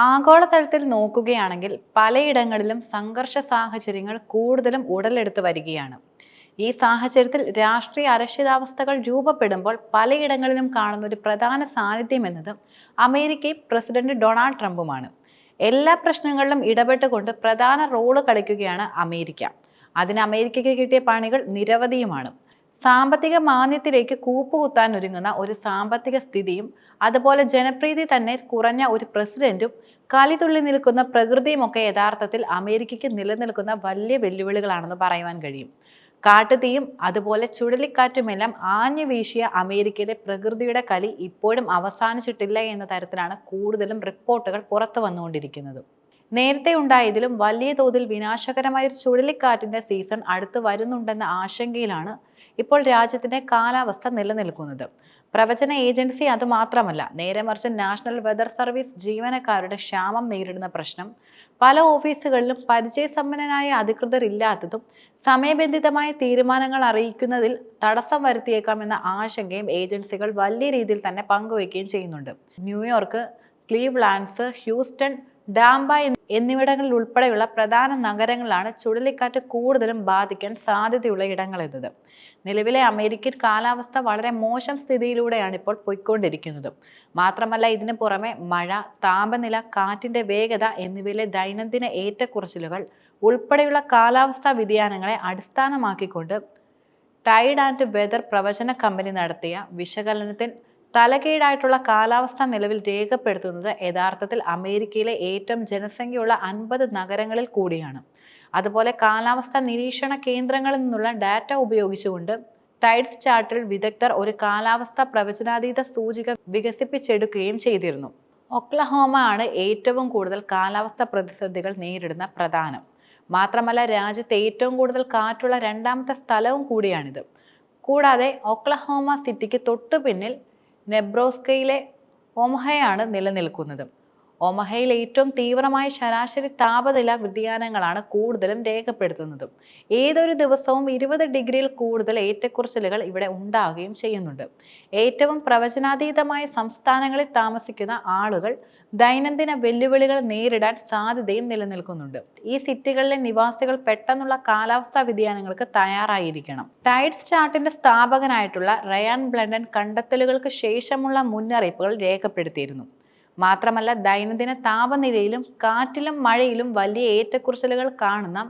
ആഗോളതലത്തിൽ നോക്കുകയാണെങ്കിൽ പലയിടങ്ങളിലും സംഘർഷ സാഹചര്യങ്ങൾ കൂടുതലും ഉടലെടുത്ത് വരികയാണ്. ഈ സാഹചര്യത്തിൽ രാഷ്ട്രീയ അരക്ഷിതാവസ്ഥകൾ രൂപപ്പെടുമ്പോൾ പലയിടങ്ങളിലും കാണുന്ന ഒരു പ്രധാന സാന്നിധ്യം എന്നത് അമേരിക്കയും പ്രസിഡന്റ് ഡൊണാൾഡ് ട്രംപുമാണ്. എല്ലാ പ്രശ്നങ്ങളിലും ഇടപെട്ടുകൊണ്ട് പ്രധാന റോള് കളിക്കുകയാണ് അമേരിക്ക. അതിന് അമേരിക്കയ്ക്ക് കിട്ടിയ പണികൾ നിരവധിയുമാണ്. സാമ്പത്തിക മാന്ദ്യത്തിലേക്ക് കൂപ്പുകുത്താൻ ഒരുങ്ങുന്ന ഒരു സാമ്പത്തിക സ്ഥിതിയും അതുപോലെ ജനപ്രീതി തന്നെ കുറഞ്ഞ ഒരു പ്രസിഡന്റും കലിതുള്ളി നിൽക്കുന്ന പ്രകൃതിയുമൊക്കെ യഥാർത്ഥത്തിൽ അമേരിക്കയ്ക്ക് നിലനിൽക്കുന്ന വലിയ വെല്ലുവിളികളാണെന്ന് പറയുവാൻ കഴിയും. കാട്ടുതീയും അതുപോലെ ചുഴലിക്കാറ്റുമെല്ലാം ആഞ്ഞു വീശിയ അമേരിക്കയിലെ പ്രകൃതിയുടെ കലി ഇപ്പോഴും അവസാനിച്ചിട്ടില്ല എന്ന തരത്തിലാണ് കൂടുതലും റിപ്പോർട്ടുകൾ പുറത്തു വന്നുകൊണ്ടിരിക്കുന്നത്. നേരത്തെ ഉണ്ടായതിലും വലിയ തോതിൽ വിനാശകരമായ ഒരു ചുഴലിക്കാറ്റിന്റെ സീസൺ അടുത്ത് വരുന്നുണ്ടെന്ന ആശങ്കയിലാണ് ഇപ്പോൾ രാജ്യത്തിന്റെ കാലാവസ്ഥ നിലനിൽക്കുന്നത്. പ്രവചന ഏജൻസി അതുമാത്രമല്ല, നേരെ മറിച്ച് നാഷണൽ വെതർ സർവീസ് ജീവനക്കാരുടെ ക്ഷാമം നേരിടുന്ന പ്രശ്നം, പല ഓഫീസുകളിലും പരിചയസമ്പന്നനായ അധികൃതർ ഇല്ലാത്തതും സമയബന്ധിതമായ തീരുമാനങ്ങൾ അറിയിക്കുന്നതിൽ തടസ്സം വരുത്തിയേക്കാമെന്ന ആശങ്കയും ഏജൻസികൾ വലിയ രീതിയിൽ തന്നെ പങ്കുവയ്ക്കുകയും ചെയ്യുന്നുണ്ട്. ന്യൂയോർക്ക്, ക്ലീവ്ലാൻഡ്സ്, ഹ്യൂസ്റ്റൺ, ഡാംബ എന്നിവിടങ്ങളിൽ ഉൾപ്പെടെയുള്ള പ്രധാന നഗരങ്ങളാണ് ചുഴലിക്കാറ്റ് കൂടുതലും ബാധിക്കാൻ സാധ്യതയുള്ള ഇടങ്ങളെന്നത്. നിലവിലെ അമേരിക്കൻ കാലാവസ്ഥ വളരെ മോശം സ്ഥിതിയിലൂടെയാണ് ഇപ്പോൾ പോയിക്കൊണ്ടിരിക്കുന്നത്. മാത്രമല്ല, ഇതിനു പുറമെ മഴ, താപനില, കാറ്റിന്റെ വേഗത എന്നിവയിലെ ദൈനംദിന ഏറ്റക്കുറച്ചിലുകൾ ഉൾപ്പെടെയുള്ള കാലാവസ്ഥാ വ്യതിയാനങ്ങളെ അടിസ്ഥാനമാക്കിക്കൊണ്ട് ടൈഡ് ആൻഡ് വെതർ പ്രവചന കമ്പനി നടത്തിയ വിശകലനത്തിൽ തലകീഴായിട്ടുള്ള കാലാവസ്ഥ നിലവിൽ രേഖപ്പെടുത്തുന്നത് യഥാർത്ഥത്തിൽ അമേരിക്കയിലെ ഏറ്റവും ജനസംഖ്യയുള്ള 50 നഗരങ്ങളിൽ കൂടിയാണ്. അതുപോലെ കാലാവസ്ഥാ നിരീക്ഷണ കേന്ദ്രങ്ങളിൽ നിന്നുള്ള ഡാറ്റ ഉപയോഗിച്ചുകൊണ്ട് ടൈഡ്സ് ചാർട്ടിൽ വിദഗ്ധർ ഒരു കാലാവസ്ഥാ പ്രവചനാതീത സൂചിക വികസിപ്പിച്ചെടുക്കുകയും ചെയ്തിരുന്നു. ഒക്ലഹോമ ആണ് ഏറ്റവും കൂടുതൽ കാലാവസ്ഥാ പ്രതിസന്ധികൾ നേരിടുന്ന പ്രധാനം. മാത്രമല്ല, രാജ്യത്ത് ഏറ്റവും കൂടുതൽ കാറ്റുള്ള രണ്ടാമത്തെ സ്ഥലവും കൂടിയാണിത്. കൂടാതെ ഒക്ലഹോമ സിറ്റിക്ക് തൊട്ടു പിന്നിൽ നെബ്രാസ്കയിലെ ഒമഹയാണ് നിലനിൽക്കുന്നത്. ഒമഹയിൽ ഏറ്റവും തീവ്രമായ ശരാശരി താപനില വ്യതിയാനങ്ങളാണ് കൂടുതലും രേഖപ്പെടുത്തുന്നത്. ഏതൊരു ദിവസവും 20 ഡിഗ്രിയിൽ കൂടുതൽ ഏറ്റക്കുറച്ചിലുകൾ ഇവിടെ ഉണ്ടാകുകയും ചെയ്യുന്നുണ്ട്. ഏറ്റവും പ്രവചനാതീതമായ സംസ്ഥാനങ്ങളിൽ താമസിക്കുന്ന ആളുകൾ ദൈനംദിന വെല്ലുവിളികൾ നേരിടാൻ സാധ്യതയും നിലനിൽക്കുന്നുണ്ട്. ഈ സിറ്റികളിലെ നിവാസികൾ പെട്ടെന്നുള്ള കാലാവസ്ഥാ വ്യതിയാനങ്ങൾക്ക് തയ്യാറായിരിക്കണം. ടൈഡ്സ് ചാർട്ടിന്റെ സ്ഥാപകനായിട്ടുള്ള റയാൻ ബ്ലണ്ടൻ കണ്ടെത്തലുകൾക്ക് ശേഷമുള്ള മുന്നറിയിപ്പുകൾ രേഖപ്പെടുത്തിയിരുന്നു. മാത്രമല്ല, ദൈനംദിന താപനിലയിലും കാറ്റിലും മഴയിലും വലിയ ഏറ്റക്കുറച്ചിലുകൾ കാണുന്ന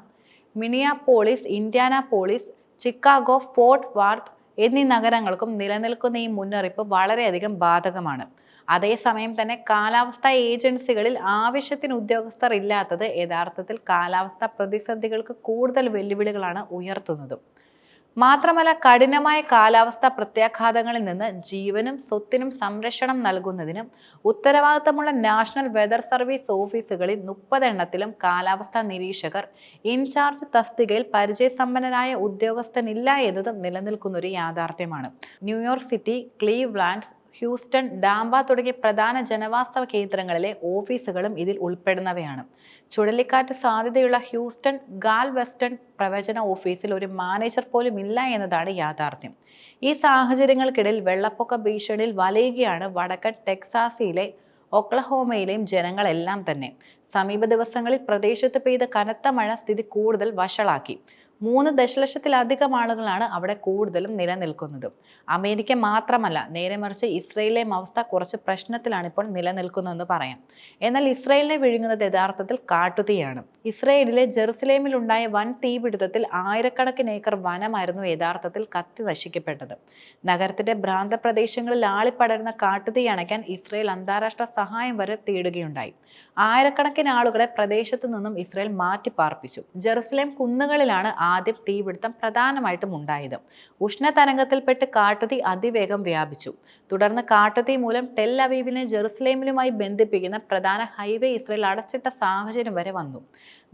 മിനിയാപോളിസ്, ഇൻഡ്യാനാപോളിസ്, ചിക്കാഗോ, ഫോർട്ട് വർത്ത് എന്നീ നഗരങ്ങൾക്കും നിലനിൽക്കുന്ന ഈ മുന്നറിയിപ്പ് വളരെയധികം ബാധകമാണ്. അതേസമയം തന്നെ കാലാവസ്ഥാ ഏജൻസികളിൽ ആവശ്യത്തിന് ഉദ്യോഗസ്ഥർ ഇല്ലാത്തത് യഥാർത്ഥത്തിൽ കാലാവസ്ഥാ പ്രതിസന്ധികൾക്ക് കൂടുതൽ വെല്ലുവിളികളാണ് ഉയർത്തുന്നത്. മാത്രമല്ല, കഠിനമായ കാലാവസ്ഥാ പ്രത്യാഘാതങ്ങളിൽ നിന്ന് ജീവനും സ്വത്തിനും സംരക്ഷണം നൽകുന്നതിനും ഉത്തരവാദിത്തമുള്ള നാഷണൽ വെതർ സർവീസ് ഓഫീസുകളിൽ 30 എണ്ണത്തിലും കാലാവസ്ഥാ നിരീക്ഷകർ ഇൻചാർജ് തസ്തികയിൽ പരിചയസമ്പന്നനായ ഉദ്യോഗസ്ഥനില്ല എന്നതും നിലനിൽക്കുന്നൊരു യാഥാർത്ഥ്യമാണ്. ന്യൂയോർക്ക് സിറ്റി, ക്ലീവ്ലാൻഡ്, ഹ്യൂസ്റ്റൺ, ഡാംബ തുടങ്ങിയ പ്രധാന ജനവാസ കേന്ദ്രങ്ങളിലെ ഓഫീസുകളും ഇതിൽ ഉൾപ്പെടുന്നവയാണ്. ചുഴലിക്കാറ്റ് സാധ്യതയുള്ള ഹ്യൂസ്റ്റൺ ഗാൽവെസ്റ്റൺ പ്രവചന ഓഫീസിൽ ഒരു മാനേജർ പോലും ഇല്ല എന്നതാണ് യാഥാർത്ഥ്യം. ഈ സാഹചര്യങ്ങൾക്കിടയിൽ വെള്ളപ്പൊക്ക ഭീഷണിയിൽ വലയുകയാണ് വടക്കൻ ടെക്സാസിലെ ഒക്ലഹോമയിലെയും ജനങ്ങളെല്ലാം തന്നെ. സമീപ ദിവസങ്ങളിൽ പ്രദേശത്ത് പെയ്ത കനത്ത മഴ സ്ഥിതി കൂടുതൽ വഷളാക്കി. 3 ദശലക്ഷത്തിലധികം ആളുകളാണ് അവിടെ കൂടുതലും നിലനിൽക്കുന്നത്. അമേരിക്ക മാത്രമല്ല, നേരെ മറിച്ച് ഇസ്രയേലിലെയും അവസ്ഥ കുറച്ച് പ്രശ്നത്തിലാണ് ഇപ്പോൾ നിലനിൽക്കുന്നതെന്ന് പറയാം. എന്നാൽ ഇസ്രയേലിനെ വിഴുങ്ങുന്നത് യഥാർത്ഥത്തിൽ കാട്ടുതീയാണ്. ഇസ്രയേലിലെ ജെറുസലേമിൽ ഉണ്ടായ വൻ തീപിടുത്തത്തിൽ ആയിരക്കണക്കിന് ഏക്കർ വനമായിരുന്നു യഥാർത്ഥത്തിൽ കത്തി നശിക്കപ്പെട്ടത്. നഗരത്തിന്റെ ഭ്രാന്ത പ്രദേശങ്ങളിൽ ആളിപ്പടരുന്ന കാട്ടുതീ അണയ്ക്കാൻ ഇസ്രയേൽ അന്താരാഷ്ട്ര സഹായം വരെ തേടുകയുണ്ടായി. ആയിരക്കണക്കിന് ആളുകളെ പ്രദേശത്തു നിന്നും ഇസ്രയേൽ മാറ്റിപ്പാർപ്പിച്ചു. ജെറുസലേം കുന്നുകളിലാണ് ആദ്യം തീപിടുത്തം പ്രധാനമായിട്ടും ഉണ്ടായത്. ഉഷ്ണതരംഗത്തിൽപ്പെട്ട് കാട്ടുതീ അതിവേഗം വ്യാപിച്ചു. തുടർന്ന് കാട്ടുതീ മൂലം ടെൽ അവീവിനെ ജെറുസലേമിലുമായി ബന്ധിപ്പിക്കുന്ന പ്രധാന ഹൈവേ ഇസ്രയേൽ അടച്ചിട്ട സാഹചര്യം വരെ വന്നു.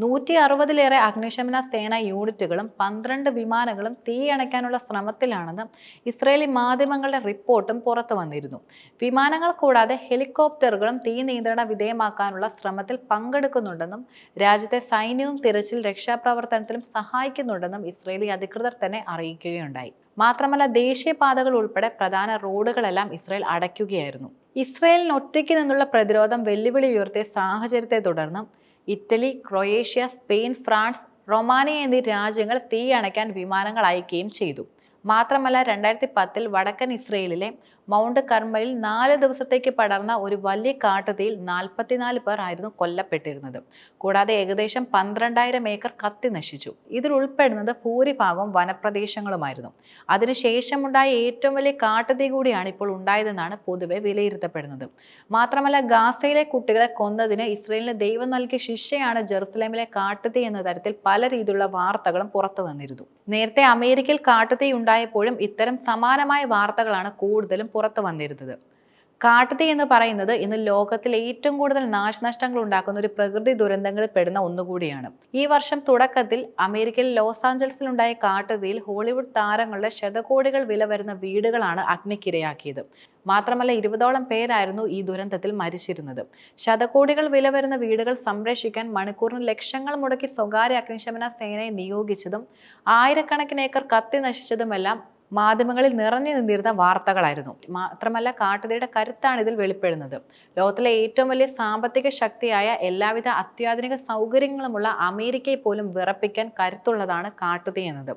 160-ലേറെ അഗ്നിശമന സേന യൂണിറ്റുകളും 12 വിമാനങ്ങളും തീയണയ്ക്കാനുള്ള ശ്രമത്തിലാണെന്ന് ഇസ്രയേലി മാധ്യമങ്ങളുടെ റിപ്പോർട്ടും പുറത്തു വന്നിരുന്നു. വിമാനങ്ങൾ കൂടാതെ ഹെലികോപ്റ്ററുകളും തീ നിയന്ത്രണ വിധേയമാക്കാനുള്ള ശ്രമത്തിൽ പങ്കെടുക്കുന്നുണ്ടെന്നും രാജ്യത്തെ സൈന്യവും തിരച്ചിൽ രക്ഷാപ്രവർത്തനത്തിലും സഹായിക്കുന്നുണ്ടെന്നും ഇസ്രയേലി അധികൃതർ തന്നെ അറിയിക്കുകയുണ്ടായി. മാത്രമല്ല, ദേശീയപാതകൾ ഉൾപ്പെടെ പ്രധാന റോഡുകളെല്ലാം ഇസ്രയേൽ അടയ്ക്കുകയായിരുന്നു. ഇസ്രയേലിന് ഒറ്റയ്ക്ക് നിന്നുള്ള പ്രതിരോധം വെല്ലുവിളി ഉയർത്തിയ സാഹചര്യത്തെ തുടർന്ന് Italy, Croatia, Spain, France, Romania എന്നീ രാജ്യങ്ങൾ തീ അണയ്ക്കാൻ വിമാനങ്ങൾ അയക്കുകയും ചെയ്തു. മാത്രമല്ല 2010 വടക്കൻ ഇസ്രയേലിലെ മൗണ്ട് കർമലിൽ 4 ദിവസത്തേക്ക് പടർന്ന ഒരു വലിയ കാട്ടുതീയിൽ 44 പേർ ആയിരുന്നു കൊല്ലപ്പെട്ടിരുന്നത്. കൂടാതെ ഏകദേശം 12,000 ഏക്കർ കത്തി നശിച്ചു. ഇതിൽ ഉൾപ്പെടുന്നത് ഭൂരിഭാഗവും വനപ്രദേശങ്ങളുമായിരുന്നു. അതിനുശേഷമുണ്ടായ ഏറ്റവും വലിയ കാട്ടുതീ കൂടിയാണ് ഇപ്പോൾ ഉണ്ടായതെന്നാണ് പൊതുവെ വിലയിരുത്തപ്പെടുന്നത്. മാത്രമല്ല ഗാസയിലെ കുട്ടികളെ കൊന്നതിന് ഇസ്രയേലിന് ദൈവം നൽകിയ ശിക്ഷയാണ് ജെറുസലേമിലെ കാട്ടുതീ എന്ന തരത്തിൽ പല രീതിയിലുള്ള വാർത്തകളും പുറത്തു വന്നിരുന്നു. നേരത്തെ അമേരിക്കയിൽ കാട്ടുതീ ഉണ്ടായപ്പോഴും ഇത്തരം സമാനമായ വാർത്തകളാണ് കൂടുതലും പുറത്തു വന്നിരുന്നത്. കാട്ടുതീ എന്ന് പറയുന്നത് ഇന്ന് ലോകത്തിൽ ഏറ്റവും കൂടുതൽ നാശനഷ്ടങ്ങൾ ഉണ്ടാക്കുന്ന ഒരു പ്രകൃതി ദുരന്തങ്ങളിൽ പെടുന്ന ഒന്നുകൂടിയാണ്. ഈ വർഷം തുടക്കത്തിൽ അമേരിക്കയിൽ ലോസ് ആഞ്ചൽസിൽ ഉണ്ടായ കാട്ടുതീയിൽ ഹോളിവുഡ് താരങ്ങളുടെ ശതകോടികൾ വില വരുന്ന വീടുകളാണ് അഗ്നിക്കിരയാക്കിയത്. മാത്രമല്ല 20ഓളം പേരായിരുന്നു ഈ ദുരന്തത്തിൽ മരിച്ചിരുന്നത്. ശതകോടികൾ വില വരുന്ന വീടുകൾ സംരക്ഷിക്കാൻ മണിക്കൂറിന് ലക്ഷങ്ങൾ മുടക്കി സ്വകാര്യ അഗ്നിശമന സേനയെ നിയോഗിച്ചതും ആയിരക്കണക്കിന് ഏക്കർ കത്തി നശിച്ചതുമെല്ലാം മാധ്യമങ്ങളിൽ നിറഞ്ഞു നിന്നിരുന്ന വാർത്തകളായിരുന്നു. മാത്രമല്ല കാട്ടുതീയുടെ കരുത്താണ് ഇതിൽ വെളിപ്പെടുന്നത്. ലോകത്തിലെ ഏറ്റവും വലിയ സാമ്പത്തിക ശക്തിയായ എല്ലാവിധ അത്യാധുനിക സൗകര്യങ്ങളുമുള്ള അമേരിക്കയെ പോലും വിറപ്പിക്കാൻ കരുത്തുള്ളതാണ് കാട്ടുതീ എന്നത്.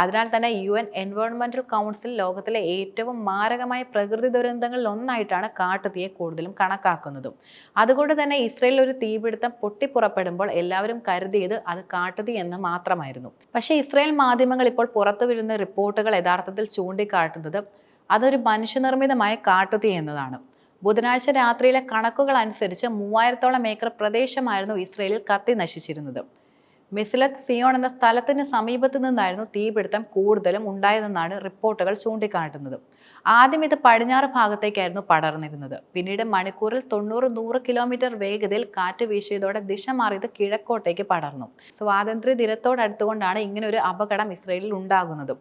അതിനാൽ തന്നെ UN എൻവയോൺമെന്റൽ കൗൺസിൽ ലോകത്തിലെ ഏറ്റവും മാരകമായ പ്രകൃതി ദുരന്തങ്ങളിൽ ഒന്നായിട്ടാണ് കാട്ടുതീയെ കൂടുതലും കണക്കാക്കുന്നതും. അതുകൊണ്ട് തന്നെ ഇസ്രയേലിൽ ഒരു തീപിടുത്തം പൊട്ടിപ്പുറപ്പെടുമ്പോൾ എല്ലാവരും കരുതിയത് അത് കാട്ടുതീ എന്ന് മാത്രമായിരുന്നു. പക്ഷേ ഇസ്രയേൽ മാധ്യമങ്ങൾ ഇപ്പോൾ പുറത്തു വരുന്ന റിപ്പോർട്ടുകൾ യഥാർത്ഥത്തിൽ ചൂണ്ടിക്കാട്ടുന്നത് അതൊരു മനുഷ്യനിർമ്മിതമായ കാട്ടുതീ എന്നതാണ്. ബുധനാഴ്ച രാത്രിയിലെ കണക്കുകൾ അനുസരിച്ച് 3000ഓളം ഏക്കർ പ്രദേശമായിരുന്നു ഇസ്രയേലിൽ കത്തി നശിച്ചിരുന്നത്. മെസിലത്ത് സിയോൺ എന്ന സ്ഥലത്തിന് സമീപത്ത് നിന്നായിരുന്നു തീപിടുത്തം കൂടുതലും ഉണ്ടായതെന്നാണ് റിപ്പോർട്ടുകൾ ചൂണ്ടിക്കാട്ടുന്നത്. ആദ്യം ഇത് പടിഞ്ഞാറ് ഭാഗത്തേക്കായിരുന്നു പടർന്നിരുന്നത്. പിന്നീട് മണിക്കൂറിൽ 90-100 കിലോമീറ്റർ വേഗതയിൽ കാറ്റ് വീശിയതോടെ ദിശ മാറിയത് കിഴക്കോട്ടേക്ക് പടർന്നു. സ്വാതന്ത്ര്യ ദിനത്തോടടുത്തുകൊണ്ടാണ് ഇങ്ങനെ ഒരു അപകടം ഇസ്രയേലിൽ ഉണ്ടാകുന്നത്.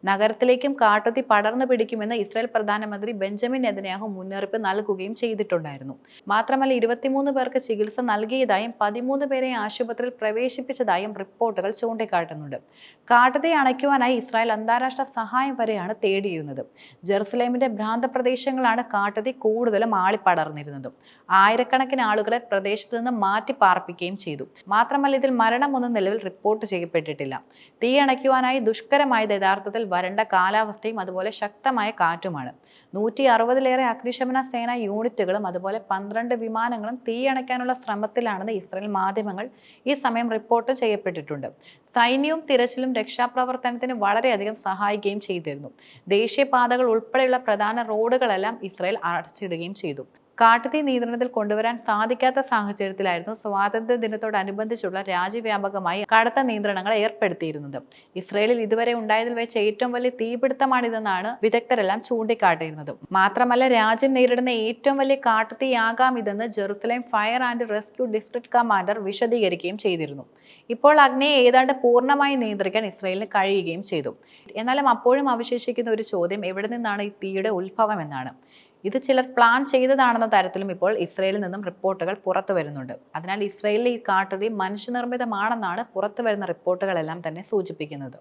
നഗരത്തിലേക്കും കാട്ടുതീ പടർന്നു പിടിക്കുമെന്ന് ഇസ്രയേൽ പ്രധാനമന്ത്രി ബെഞ്ചമിൻ നെതന്യാഹു മുന്നറിയിപ്പ് നൽകുകയും ചെയ്തിട്ടുണ്ടായിരുന്നു. മാത്രമല്ല 23 പേർക്ക് ചികിത്സ നൽകിയതായും 13 പേരെ ആശുപത്രിയിൽ പ്രവേശിപ്പിച്ചതായും റിപ്പോർട്ടുകൾ ചൂണ്ടിക്കാട്ടുന്നുണ്ട്. കാട്ടുതീ അണയ്ക്കുവാനായി ഇസ്രായേൽ അന്താരാഷ്ട്ര സഹായം വരെയാണ് തേടിയിരുന്നത്. ജെറുസലേമിന്റെ ഭ്രാന്തപ്രദേശങ്ങളാണ് കാട്ടുതീ കൂടുതലും ആളിപ്പടർന്നിരുന്നതും. ആയിരക്കണക്കിന് ആളുകളെ പ്രദേശത്ത് നിന്ന് മാറ്റി പാർപ്പിക്കുകയും ചെയ്തു. മാത്രമല്ല ഇതിൽ മരണമൊന്നും നിലവിൽ റിപ്പോർട്ട് ചെയ്യപ്പെട്ടിട്ടില്ല. തീ അണയ്ക്കുവാനായി ദുഷ്കരമായത് യഥാർത്ഥത്തിൽ വരണ്ട കാലാവസ്ഥയും അതുപോലെ ശക്തമായ കാറ്റുമാണ്. 160-ലേറെ അഗ്നിശമന സേന യൂണിറ്റുകളും അതുപോലെ 12 വിമാനങ്ങളും തീ അണയ്ക്കാനുള്ള ശ്രമത്തിലാണെന്ന് ഇസ്രായേൽ മാധ്യമങ്ങൾ ഈ സമയം റിപ്പോർട്ട് ചെയ്യപ്പെട്ടിട്ടുണ്ട്. സൈന്യവും തിരച്ചിലും രക്ഷാപ്രവർത്തനത്തിന് വളരെയധികം സഹായിക്കുകയും ചെയ്തിരുന്നു. ദേശീയപാതകൾ ഉൾപ്പെടെയുള്ള പ്രധാന റോഡുകളെല്ലാം ഇസ്രായേൽ അടച്ചിടുകയും ചെയ്തു. കാട്ടുതീ നിയന്ത്രണത്തിൽ കൊണ്ടുവരാൻ സാധിക്കാത്ത സാഹചര്യത്തിലായിരുന്നു സ്വാതന്ത്ര്യ ദിനത്തോടനുബന്ധിച്ചുള്ള രാജ്യവ്യാപകമായി കടുത്ത നിയന്ത്രണങ്ങൾ ഏർപ്പെടുത്തിയിരുന്നത്. ഇസ്രയേലിൽ ഇതുവരെ ഉണ്ടായതിൽ വെച്ച് ഏറ്റവും വലിയ തീപിടുത്തമാണിതെന്നാണ് വിദഗ്ധരെല്ലാം ചൂണ്ടിക്കാട്ടിയിരുന്നത്. മാത്രമല്ല രാജ്യം നേരിടുന്ന ഏറ്റവും വലിയ കാട്ടുതീയാകാം ഇതെന്ന് Jerusalem fire and rescue district commander വിശദീകരിക്കുകയും ചെയ്തിരുന്നു. ഇപ്പോൾ അഗ്നിയെ ഏതാണ്ട് പൂർണ്ണമായി നിയന്ത്രിക്കാൻ ഇസ്രയേലിന് കഴിയുകയും ചെയ്തു. എന്നാലും അപ്പോഴും അവശേഷിക്കുന്ന ഒരു ചോദ്യം എവിടെ നിന്നാണ് ഈ തീയുടെ ഉത്ഭവം എന്നാണ്. ഇത് ചിലർ പ്ലാൻ ചെയ്തതാണെന്ന തരത്തിലും ഇപ്പോൾ ഇസ്രയേലിൽ നിന്നും റിപ്പോർട്ടുകൾ പുറത്തു വരുന്നുണ്ട്. അതിനാൽ ഇസ്രയേലിലെ ഈ കാട്ടുതീ മനുഷ്യനിർമ്മിതമാണെന്നാണ് പുറത്തു വരുന്ന റിപ്പോർട്ടുകളെല്ലാം തന്നെ സൂചിപ്പിക്കുന്നത്.